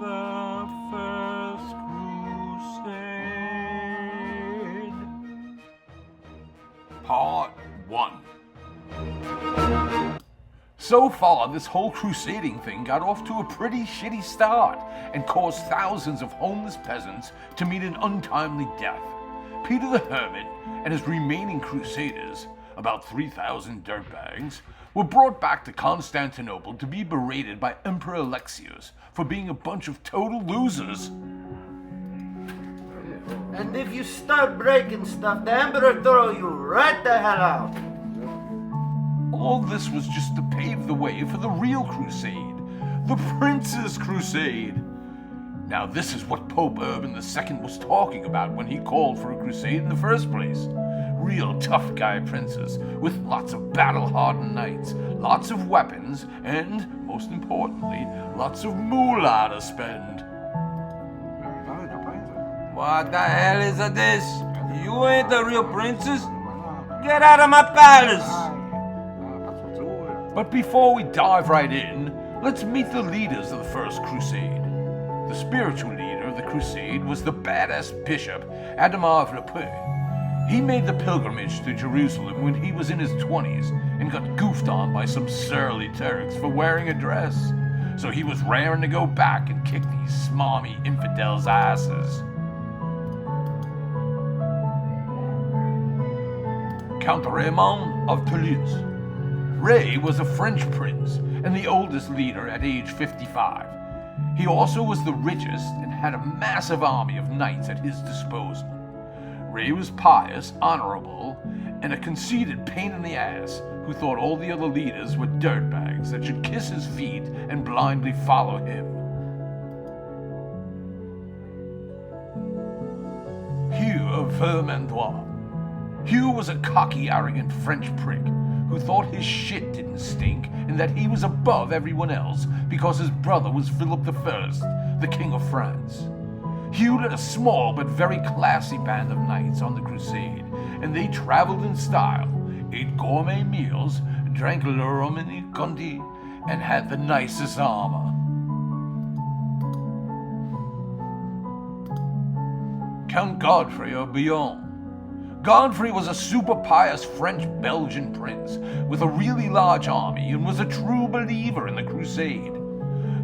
the First Crusade. Part 1. So far, this whole crusading thing got off to a pretty shitty start and caused thousands of homeless peasants to meet an untimely death. Peter the Hermit and his remaining crusaders, about 3,000 dirtbags, were brought back to Constantinople to be berated by Emperor Alexios for being a bunch of total losers. And if you start breaking stuff, the Emperor throw you right the hell out. All this was just to pave the way for the real crusade, the Prince's Crusade. Now this is what Pope Urban II was talking about when he called for a crusade in the first place. Real tough guy princes with lots of battle-hardened knights, lots of weapons, and, most importantly, lots of moolah to spend. What the hell is this? You ain't the real princess? Get out of my palace! But before we dive right in, let's meet the leaders of the First Crusade. The spiritual leader of the crusade was the badass bishop Adhemar of Lippi. He made the pilgrimage to Jerusalem when he was in his 20s and got goofed on by some surly Turks for wearing a dress. So he was raring to go back and kick these smarmy infidels' asses. Count Raymond of Toulouse. Ray was a French prince and the oldest leader at age 55. He also was the richest and had a massive army of knights at his disposal. Ray was pious, honorable, and a conceited pain in the ass who thought all the other leaders were dirtbags that should kiss his feet and blindly follow him. Hugh of Vermandois. Hugh was a cocky, arrogant French prick who thought his shit didn't stink and that he was above everyone else because his brother was Philip I, the King of France. Hugh led a small but very classy band of knights on the crusade, and they traveled in style, ate gourmet meals, drank Le Romani Conti, and had the nicest armor. Count Godfrey of Bouillon. Godfrey was a super pious French-Belgian prince with a really large army and was a true believer in the crusade.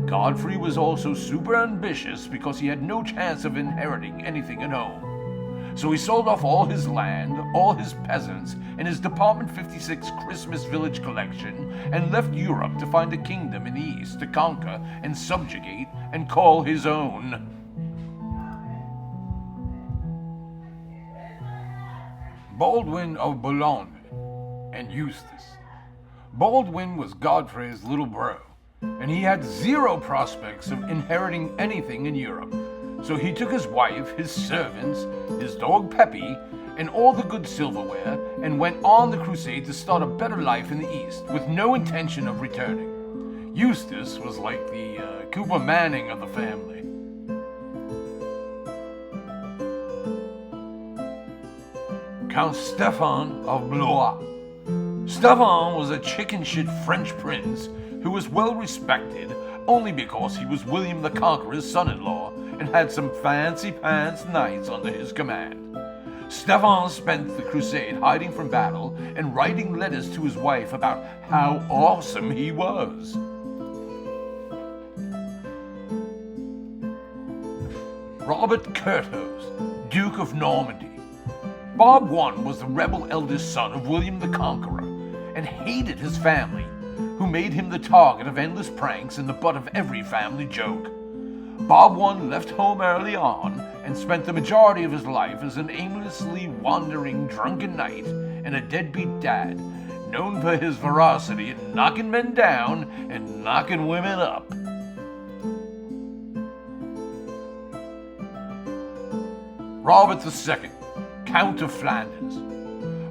Godfrey was also super ambitious because he had no chance of inheriting anything at home. So he sold off all his land, all his peasants, and his Department 56 Christmas Village collection and left Europe to find a kingdom in the east to conquer and subjugate and call his own. Baldwin of Boulogne and Eustace. Baldwin was Godfrey's little bro, and he had zero prospects of inheriting anything in Europe. So he took his wife, his servants, his dog Peppy, and all the good silverware, and went on the crusade to start a better life in the East, with no intention of returning. Eustace was like the Cooper Manning of the family. Count Stefan of Blois. Stefan was a chicken shit French prince who was well respected only because he was William the Conqueror's son-in-law and had some fancy pants knights under his command. Stefan spent the crusade hiding from battle and writing letters to his wife about how awesome he was. Robert Curthose, Duke of Normandy. Bob I was the rebel eldest son of William the Conqueror and hated his family, who made him the target of endless pranks and the butt of every family joke. Bob I left home early on and spent the majority of his life as an aimlessly wandering drunken knight and a deadbeat dad, known for his ferocity in knocking men down and knocking women up. Robert II, Count of Flanders.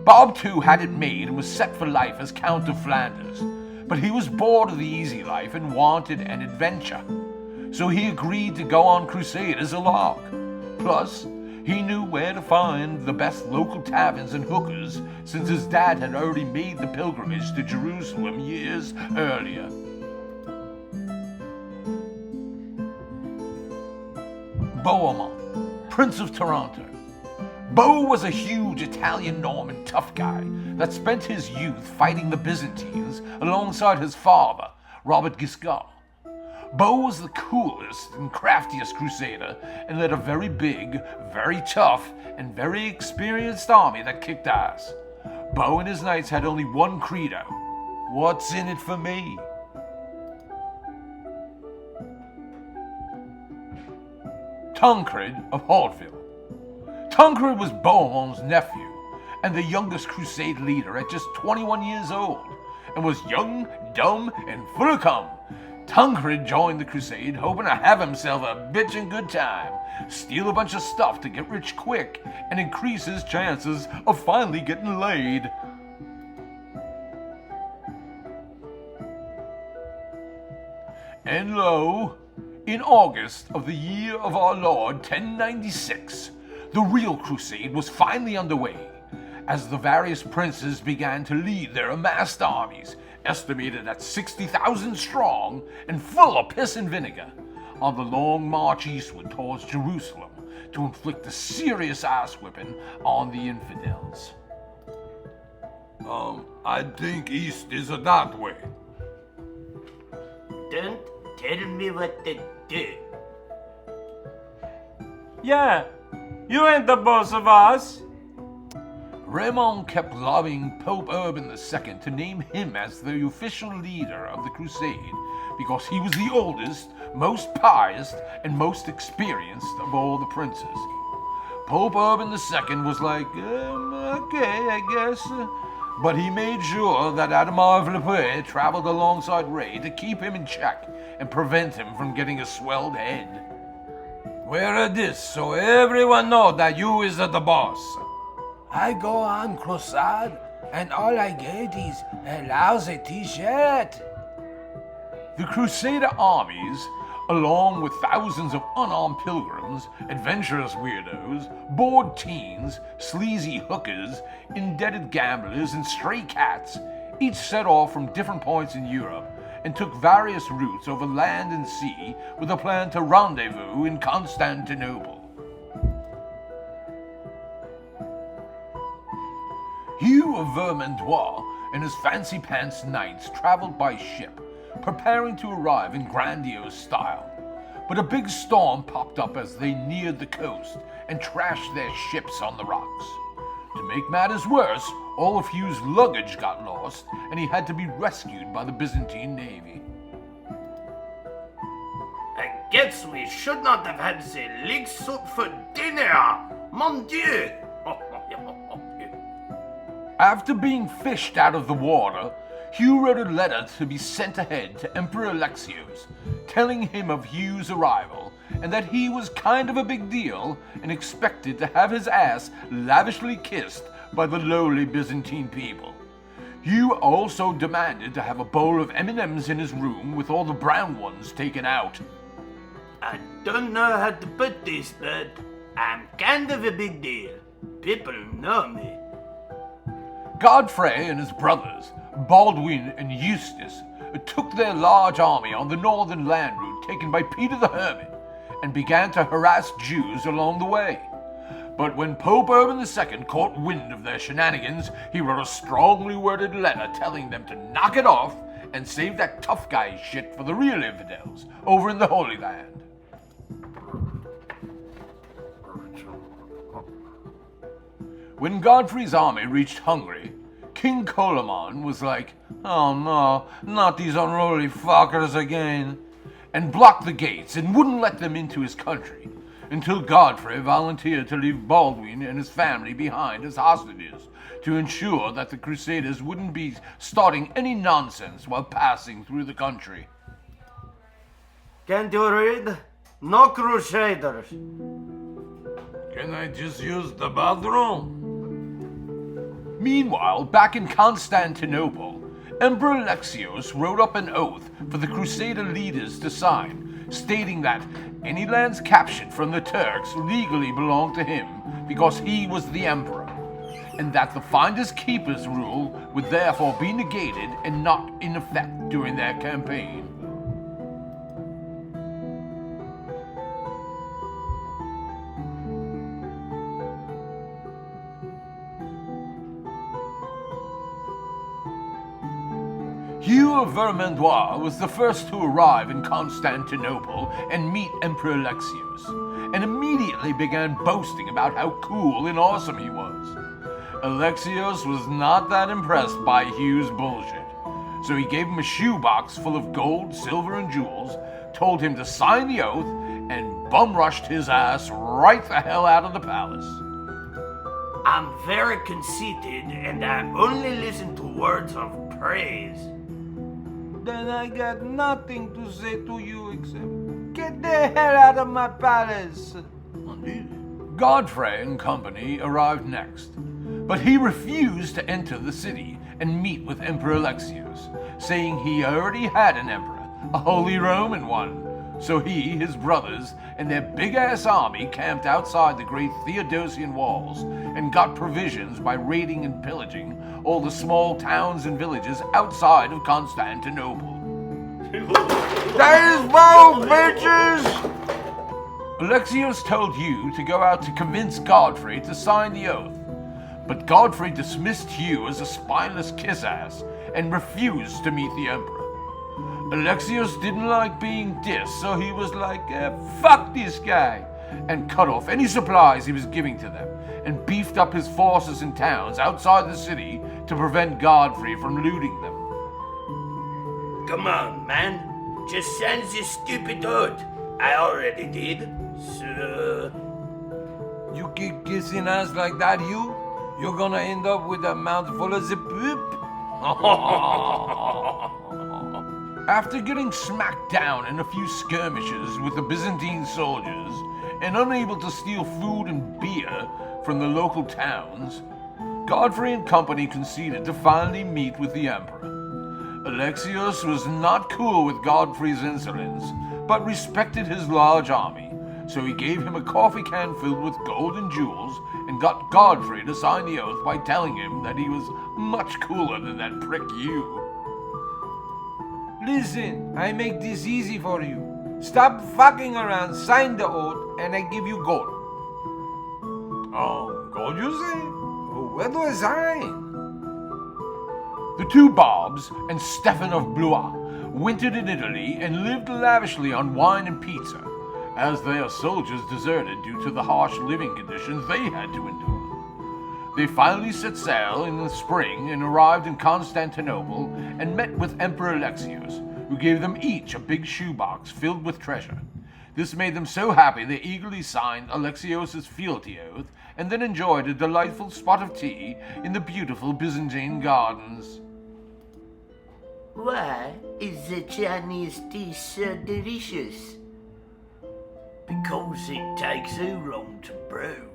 Bob too had it made and was set for life as Count of Flanders, but he was bored of the easy life and wanted an adventure. So he agreed to go on crusade as a lark. Plus, he knew where to find the best local taverns and hookers since his dad had already made the pilgrimage to Jerusalem years earlier. Bohemond, Prince of Taranto. Bo was a huge Italian-Norman tough guy that spent his youth fighting the Byzantines alongside his father, Robert Guiscard. Bo was the coolest and craftiest crusader and led a very big, very tough, and very experienced army that kicked ass. Bo and his knights had only one credo: what's in it for me? Tancred of Hauteville. Tancred was Bohemond's nephew and the youngest crusade leader at just 21 years old, and was young, dumb, and full of cum. Tancred joined the crusade hoping to have himself a bitchin' good time, steal a bunch of stuff to get rich quick, and increase his chances of finally getting laid. And lo, in August of the year of our Lord 1096, the real crusade was finally underway, as the various princes began to lead their amassed armies, estimated at 60,000 strong and full of piss and vinegar, on the long march eastward towards Jerusalem to inflict a serious ass-whipping on the infidels. I think east is that way. Don't tell me what to do. Yeah, you ain't the boss of us. Raymond kept lobbying Pope Urban II to name him as the official leader of the crusade because he was the oldest, most pious, and most experienced of all the princes. Pope Urban II was like, okay, I guess. But he made sure that Adhemar of Lipue traveled alongside Ray to keep him in check and prevent him from getting a swelled head. Wear this so everyone know that you is the boss. I go on Crusade, and all I get is a lousy t-shirt. The Crusader armies, along with thousands of unarmed pilgrims, adventurous weirdos, bored teens, sleazy hookers, indebted gamblers, and stray cats, each set off from different points in Europe and took various routes over land and sea with a plan to rendezvous in Constantinople. Hugh of Vermandois and his fancy-pants knights traveled by ship, preparing to arrive in grandiose style. But a big storm popped up as they neared the coast and trashed their ships on the rocks. To make matters worse, all of Hugh's luggage got lost, and he had to be rescued by the Byzantine navy. I guess we should not have had the leek soup for dinner. Mon Dieu! After being fished out of the water, Hugh wrote a letter to be sent ahead to Emperor Alexios, telling him of Hugh's arrival and that he was kind of a big deal and expected to have his ass lavishly kissed by the lowly Byzantine people. Hugh also demanded to have a bowl of M&Ms in his room with all the brown ones taken out. I don't know how to put this, but I'm kind of a big deal. People know me. Godfrey and his brothers, Baldwin and Eustace, took their large army on the northern land route taken by Peter the Hermit and began to harass Jews along the way. But when Pope Urban II caught wind of their shenanigans, he wrote a strongly worded letter telling them to knock it off and save that tough guy shit for the real infidels over in the Holy Land. When Godfrey's army reached Hungary, King Coleman was like, "Oh no, not these unruly fuckers again," and blocked the gates and wouldn't let them into his country, until Godfrey volunteered to leave Baldwin and his family behind as hostages to ensure that the Crusaders wouldn't be starting any nonsense while passing through the country. Can't you read? No Crusaders. Can I just use the bathroom? Meanwhile, back in Constantinople, Emperor Alexios wrote up an oath for the Crusader leaders to sign, stating that any lands captured from the Turks legally belonged to him because he was the emperor, and that the finders keepers rule would therefore be negated and not in effect during their campaign. Hugh of Vermandois was the first to arrive in Constantinople and meet Emperor Alexios, and immediately began boasting about how cool and awesome he was. Alexios was not that impressed by Hugh's bullshit, so he gave him a shoebox full of gold, silver, and jewels, told him to sign the oath, and bum-rushed his ass right the hell out of the palace. I'm very conceited and I only listen to words of praise. Then I got nothing to say to you except get the hell out of my palace. Godfrey and company arrived next, but he refused to enter the city and meet with Emperor Alexios, saying he already had an emperor, a Holy Roman one. So he, his brothers, and their big-ass army camped outside the great Theodosian walls and got provisions by raiding and pillaging all the small towns and villages outside of Constantinople. That is bold, bitches! Alexios told Hugh to go out to convince Godfrey to sign the oath, but Godfrey dismissed Hugh as a spineless kiss-ass and refused to meet the emperor. Alexios didn't like being dissed, so he was like, fuck this guy, and cut off any supplies he was giving to them, and beefed up his forces in towns outside the city to prevent Godfrey from looting them. Come on, man. Just sign this stupid oath. I already did, so... You keep kissing ass like that, Hugh? You're gonna end up with a mouthful of the poop? After getting smacked down in a few skirmishes with the Byzantine soldiers and unable to steal food and beer from the local towns, Godfrey and company conceded to finally meet with the emperor. Alexios was not cool with Godfrey's insolence, but respected his large army, so he gave him a coffee can filled with gold and jewels and got Godfrey to sign the oath by telling him that he was much cooler than that prick Hugh. Listen, I make this easy for you. Stop fucking around, sign the oath, and I give you gold. Oh, gold you say? Oh, where do I sign? The two Bobs and Stefan of Blois wintered in Italy and lived lavishly on wine and pizza, as their soldiers deserted due to the harsh living conditions they had to endure. They finally set sail in the spring and arrived in Constantinople and met with Emperor Alexios, who gave them each a big shoebox filled with treasure. This made them so happy they eagerly signed Alexios' fealty oath and then enjoyed a delightful spot of tea in the beautiful Byzantine gardens. Why is the Chinese tea so delicious? Because it takes so long to brew.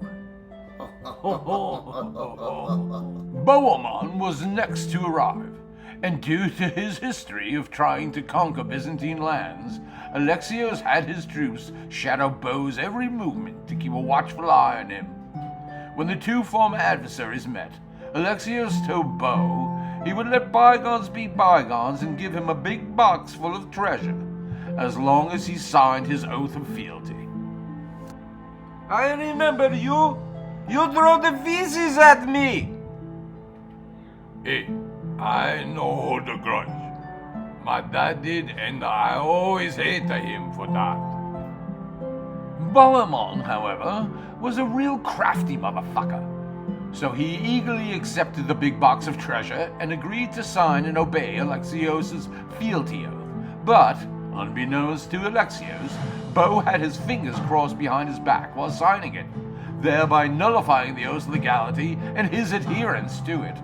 Bohemond was next to arrive, and due to his history of trying to conquer Byzantine lands, Alexios had his troops shadow Bo's every movement to keep a watchful eye on him. When the two former adversaries met, Alexios told Bo he would let bygones be bygones and give him a big box full of treasure, as long as he signed his oath of fealty. I remember you. You throw the feces at me. Hey, I no hold a grudge. My dad did, and I always hated him for that. Bohemond, however, was a real crafty motherfucker. So he eagerly accepted the big box of treasure and agreed to sign and obey Alexios' fealty oath. But, unbeknownst to Alexios, Bo had his fingers crossed behind his back while signing it, thereby nullifying the oath's legality and his adherence to it.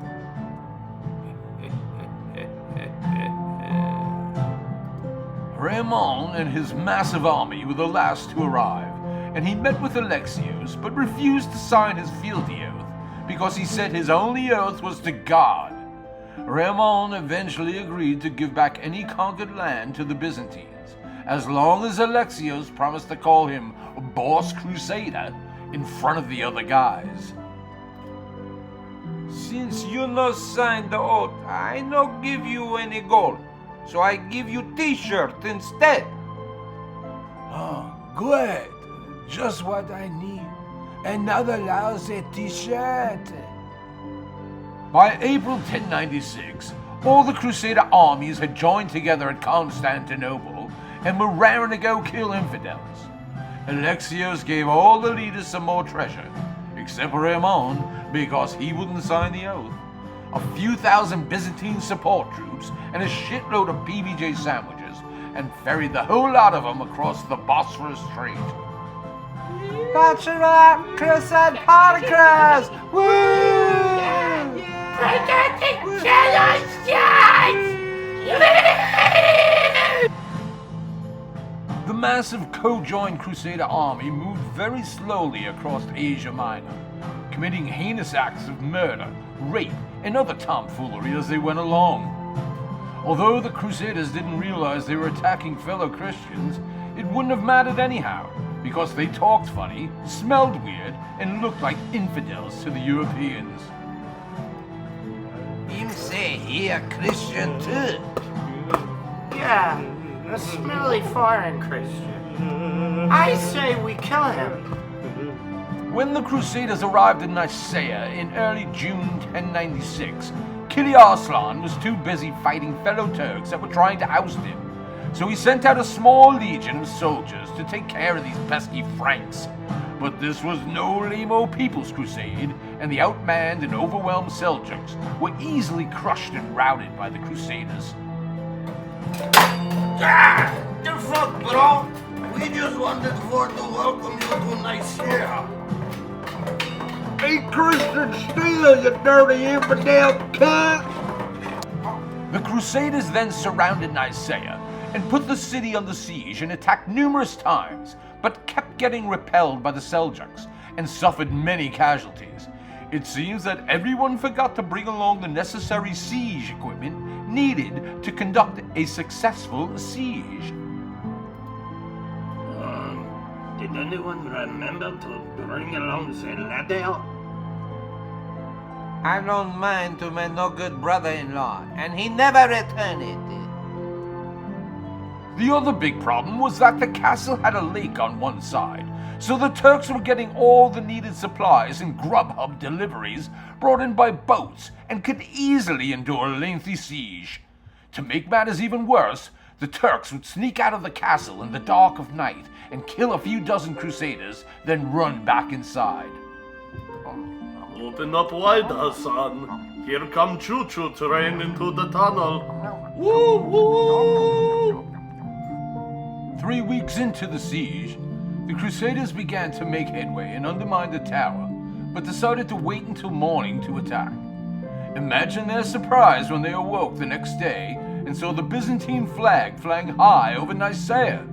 Raymond and his massive army were the last to arrive, and he met with Alexios but refused to sign his fealty oath because he said his only oath was to God. Raymond eventually agreed to give back any conquered land to the Byzantines, as long as Alexios promised to call him Boss Crusader in front of the other guys. Since you no sign the oath, I no give you any gold, so I give you t-shirt instead. Oh, good. Just what I need. Another lousy t-shirt. By April 1096, All the Crusader armies had joined together at Constantinople and were raring to go kill infidels. Alexios gave all the leaders some more treasure, except for Raymond, because he wouldn't sign the oath. A few thousand Byzantine support troops and a shitload of PBJ sandwiches, and ferried the whole lot of them across the Bosphorus Strait. That's right, Crusade Paracross! Woo! The massive co-joined Crusader army moved very slowly across Asia Minor, committing heinous acts of murder, rape, and other tomfoolery as they went along. Although the Crusaders didn't realize they were attacking fellow Christians, it wouldn't have mattered anyhow, because they talked funny, smelled weird, and looked like infidels to the Europeans. Him say he a Christian too. Yeah, a smelly foreign Christian. I say we kill him. When the Crusaders arrived in Nicaea in early June 1096, Kili Arslan was too busy fighting fellow Turks that were trying to oust him, so he sent out a small legion of soldiers to take care of these pesky Franks. But this was no lame-o People's Crusade, and the outmanned and overwhelmed Seljuks were easily crushed and routed by the Crusaders. Ah! The fuck, bro? We just wanted for to welcome you to Nicaea. Hey, Christian steal, you dirty infidel cunt! The Crusaders then surrounded Nicaea and put the city under siege and attacked numerous times, but kept getting repelled by the Seljuks and suffered many casualties. It seems that everyone forgot to bring along the necessary siege equipment needed to conduct a successful siege. Did anyone remember to bring along the ladder? I loaned mine to my no-good brother-in-law, and he never returned it. The other big problem was that the castle had a lake on one side, so the Turks were getting all the needed supplies and Grubhub deliveries brought in by boats and could easily endure a lengthy siege. To make matters even worse, the Turks would sneak out of the castle in the dark of night and kill a few dozen Crusaders, then run back inside. Open up wide, Hassan. Here come choo-choo train into the tunnel. Woo woo! 3 weeks into the siege, the Crusaders began to make headway and undermine the tower, but decided to wait until morning to attack. Imagine their surprise when they awoke the next day and saw the Byzantine flag flying high over Nicaea.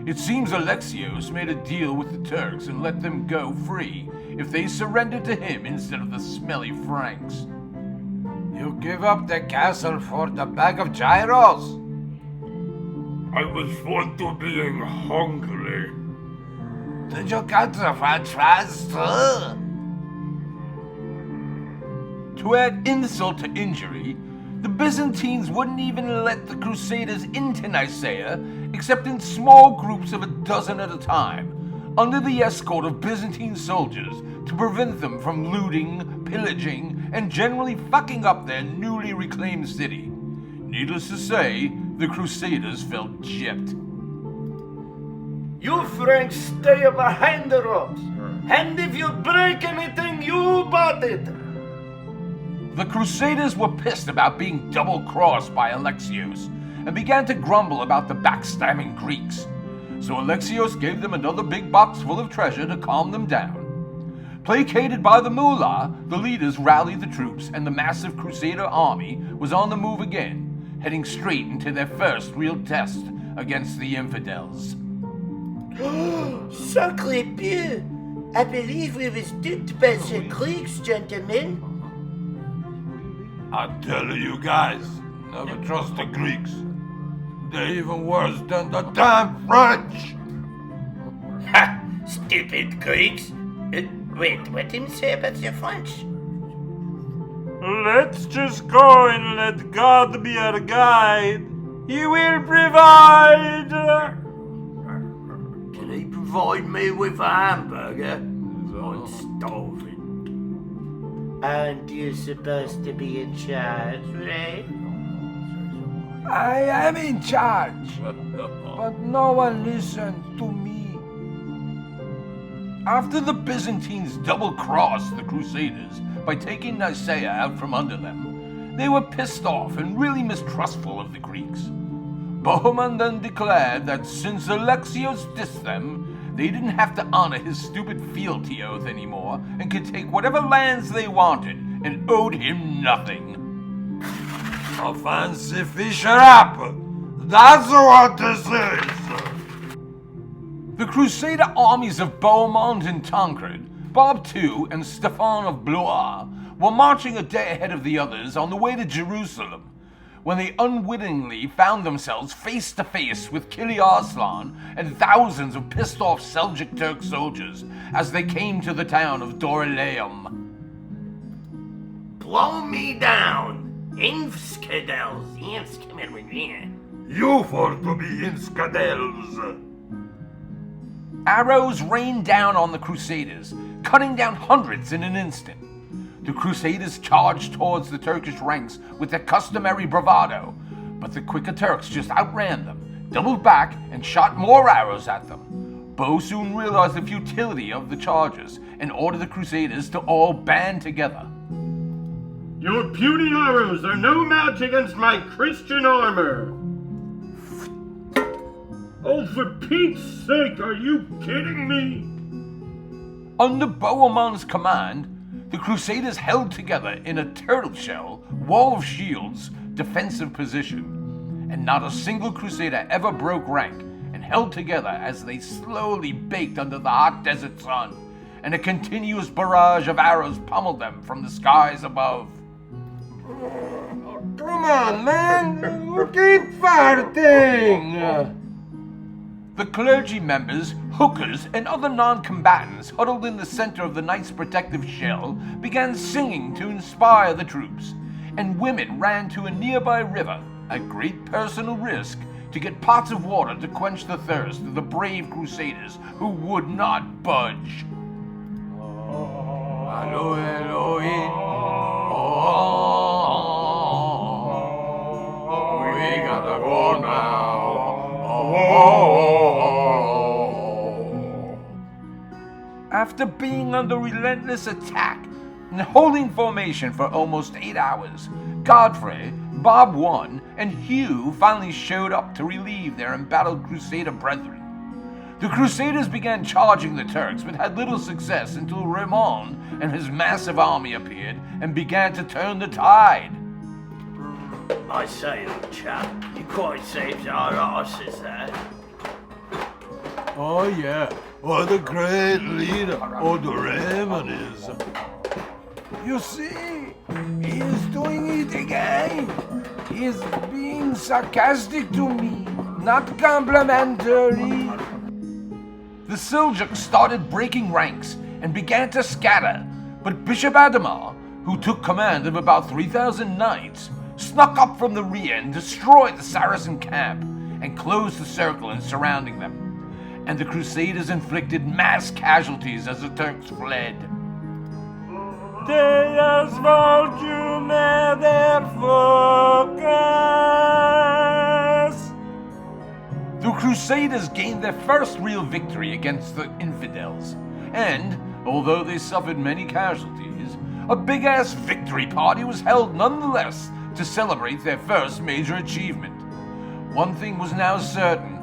It seems Alexios made a deal with the Turks and let them go free if they surrendered to him instead of the smelly Franks. You give up the castle for the bag of gyros? I was fond to being hungry. Did you get the french fries too? To add insult to injury, the Byzantines wouldn't even let the Crusaders into Nicaea except in small groups of a dozen at a time, under the escort of Byzantine soldiers to prevent them from looting, pillaging, and generally fucking up their newly reclaimed city. Needless to say, the Crusaders felt gypped. You Franks stay behind the ropes, and if you break anything, you bought it. The Crusaders were pissed about being double-crossed by Alexios and began to grumble about the backstabbing Greeks. So Alexios gave them another big box full of treasure to calm them down. Placated by the mullah, the leaders rallied the troops and the massive Crusader army was on the move again, heading straight into their first real test against the infidels. Sacre Dieu! I believe we was duped by the Greeks, gentlemen. I tell you guys, never trust the Greeks. They're even worse than the damn French. Ha! Stupid Greeks! Wait, what did he say about the French? Let's just go and let God be our guide. He will provide. Can he provide me with a hamburger? I'm starving. Aren't you supposed to be in charge, right? I am in charge, but no one listened to me. After the Byzantines double-crossed the Crusaders by taking Nicaea out from under them, they were pissed off and really mistrustful of the Greeks. Bohemond then declared that since Alexios dissed them, they didn't have to honor his stupid fealty oath anymore and could take whatever lands they wanted and owed him nothing. A fancy fisher up! That's what this is! The Crusader armies of Bohemond and Tancred, Bob II and Stefan of Blois were marching a day ahead of the others on the way to Jerusalem, when they unwittingly found themselves face to face with Kili Arslan and thousands of pissed off Seljuk Turk soldiers as they came to the town of Dorylaeum. Blow me down! Infskadels! You for to be infidels! Arrows rained down on the Crusaders, cutting down hundreds in an instant. The Crusaders charged towards the Turkish ranks with their customary bravado, but the quicker Turks just outran them, doubled back, and shot more arrows at them. Bo soon realized the futility of the charges and ordered the Crusaders to all band together. Your puny arrows are no match against my Christian armor! Oh, for Pete's sake, are you kidding me? Under Bohemond's command, the Crusaders held together in a turtle shell, wall of shields, defensive position, and not a single Crusader ever broke rank and held together as they slowly baked under the hot desert sun, and a continuous barrage of arrows pummeled them from the skies above. Come on, man! Keep fighting! The clergy members, hookers, and other non-combatants huddled in the center of the knight's protective shell began singing to inspire the troops, and women ran to a nearby river, at great personal risk, to get pots of water to quench the thirst of the brave Crusaders who would not budge. Hello, Elohim. We gotta go now. After being under relentless attack and holding formation for almost 8 hours, Godfrey, Bob I, and Hugh finally showed up to relieve their embattled Crusader brethren. The Crusaders began charging the Turks, but had little success until Raymond and his massive army appeared and began to turn the tide. I say, old chap, you quite saved our arses there. Oh yeah, what a great leader old Raymond is. You see, he is doing it again. He is being sarcastic to me, not complimentary. The Seljuks started breaking ranks and began to scatter, but Bishop Adamar, who took command of about 3,000 knights, snuck up from the rear and destroyed the Saracen camp and closed the circle surrounding them. And the Crusaders inflicted mass casualties as the Turks fled. The Crusaders gained their first real victory against the infidels, and, although they suffered many casualties, a big-ass victory party was held nonetheless to celebrate their first major achievement. One thing was now certain.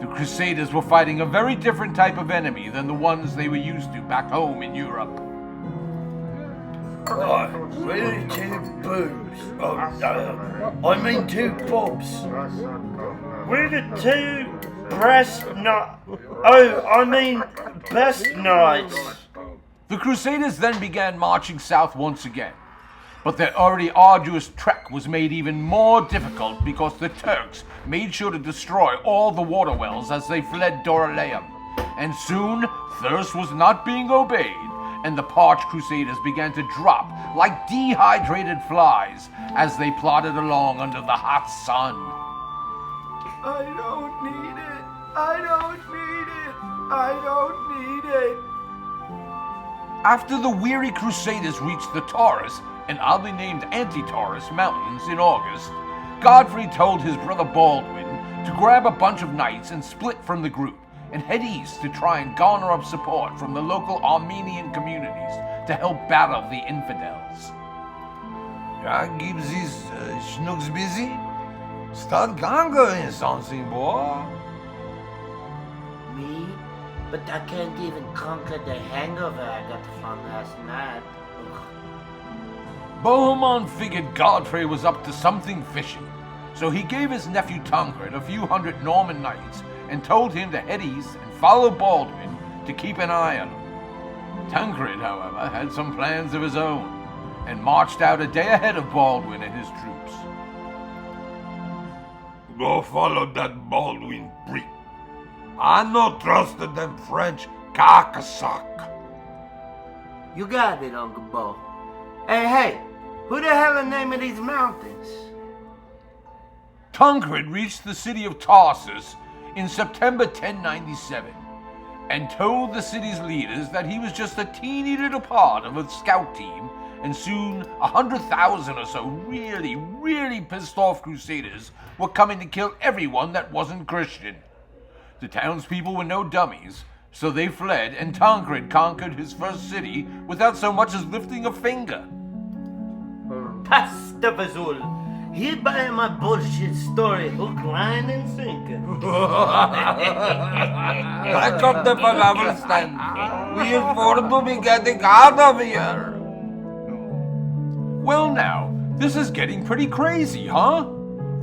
The Crusaders were fighting a very different type of enemy than the ones they were used to back home in Europe. Right, we're two boobs. I mean two bobs. We're the two best knights. The Crusaders then began marching south once again, but their already arduous trek was made even more difficult because the Turks made sure to destroy all the water wells as they fled Dorylaeum, and soon thirst was not being obeyed, and the parched Crusaders began to drop like dehydrated flies as they plodded along under the hot sun. I don't need it. I don't need it. I don't need it. After the weary Crusaders reached the Taurus, and oddly named Anti-Taurus mountains in August, Godfrey told his brother Baldwin to grab a bunch of knights and split from the group and head east to try and garner up support from the local Armenian communities to help battle the infidels. Keep these schnooks busy. Start conquering something, boy. Me? But I can't even conquer the hangover I got from last night. Ugh. Bohemond figured Godfrey was up to something fishy, so he gave his nephew Tancred a few hundred Norman knights and told him to head east and follow Baldwin to keep an eye on him. Tancred, however, had some plans of his own and marched out a day ahead of Baldwin and his troops. Go follow that Baldwin prick. I no trusted them French cocksuck. You got it, Uncle Bo. Hey, who the hell are the name of these mountains? Tancred reached the city of Tarsus in September 1097 and told the city's leaders that he was just a teeny little part of a scout team, and soon 100,000 or so really pissed off Crusaders were coming to kill everyone that wasn't Christian. The townspeople were no dummies, so they fled, and Tancred conquered his first city without so much as lifting a finger. Pasta Fazul. Hereby my bullshit story, hook, line, and sinker. Back up the palaver stand. We afford to be getting out of here. Well now, this is getting pretty crazy, huh?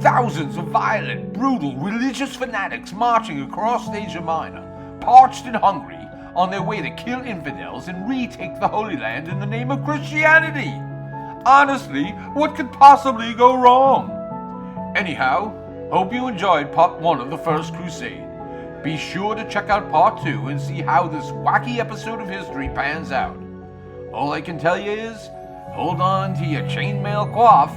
Thousands of violent, brutal, religious fanatics marching across Asia Minor, parched and hungry, on their way to kill infidels and retake the Holy Land in the name of Christianity. Honestly, what could possibly go wrong? Anyhow, hope you enjoyed part 1 of the First Crusade. Be sure to check out part 2 and see how this wacky episode of history pans out. All I can tell you is, hold on to your chainmail coif